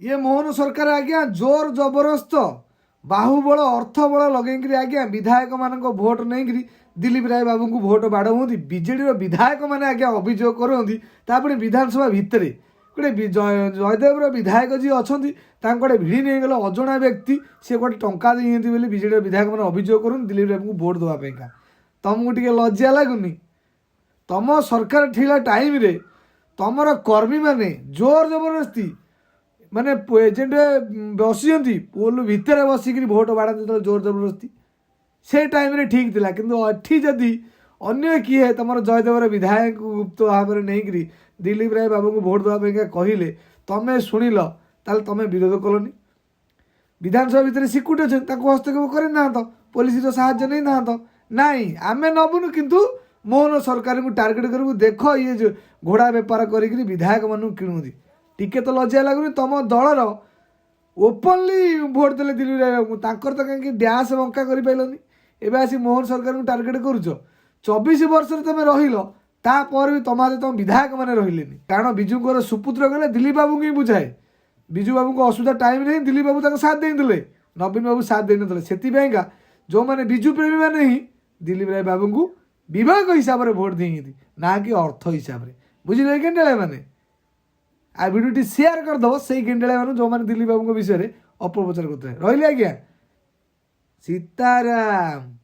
ये मोहन सरकार आज्ञा जोर जबरदस्त बाहुबल अर्थबल लगे आज्ञा विधायक मान भोट नहीं दिलीप राय बाबू को भोट बाड़ हूँ बीजेडी विधायक मैंने आज्ञा अभियोग करते विधानसभा भितर गोटे जयदेवर विधायक जी अच्छा गोटे भिड़ी नहीं गला अजणा व्यक्ति सी गोटे टंका देती बीजेडी विधायक मैंने अभियोग कर दिलीप राय को भोट देवाई तुमको टे लज्जा लगुनि तुम सरकार ठिला टाइम रे तुमर कर्मी माने जोर जबरदस्ती माने एजेंट बसी पोल भितर बसिक भोट बाड़ा जोर जबरदस्ती से टाइम रे ठीक थिला किंतु अठी जदि अन्य किए तुम जयदेवर विधायक गुप्त भाव में नहीं दिलीप राय बाबू को भोट देवाई कहले तुम शुणिल ताल तुम विरोध कलनि विधानसभा भितर सिक्यूरिटी अच्छे हस्तक्षेप करे ना तो पुलिस साहाय्य नहीं ना तो नाई आमे नबुनु किंतु मोहन सरकार को टार्गेट करू देख ये जो घोड़ा बेपार करी विधायक मानू किणुदी टिके तो लज्जा लगुनि तुम दलर ओपनली भोट देले दिल्ली राय तांकर तो कहीं डैश बंका कर पाइलनि एबे आसी मोहन सरकार को टार्गेट करूच 24 वर्ष तुम रहिल तापर भी तुम तुम विधायक मैंने रहिलेनि कारण बिजुर सुपुत्र गले दिलीप बाबू को ही बुझाए बिजू बाबू को असुविधा टाइम नहीं दिलीप बाबू तक साथ देते नवीन बाबू साथ देते से जो मैंने बिजु प्रेमी मैंने ही दिलीप राय बाबू को विभाग हिसाब से भोट दी ना कि अर्थ हिसाब से बुझे गेंडाला मैंने आ भिडियो शेयर करदेव से गेंडाला मान जो मैंने दिलीप बाबू विषय में अपप्रचार करते रही आज्ञा सीताराम।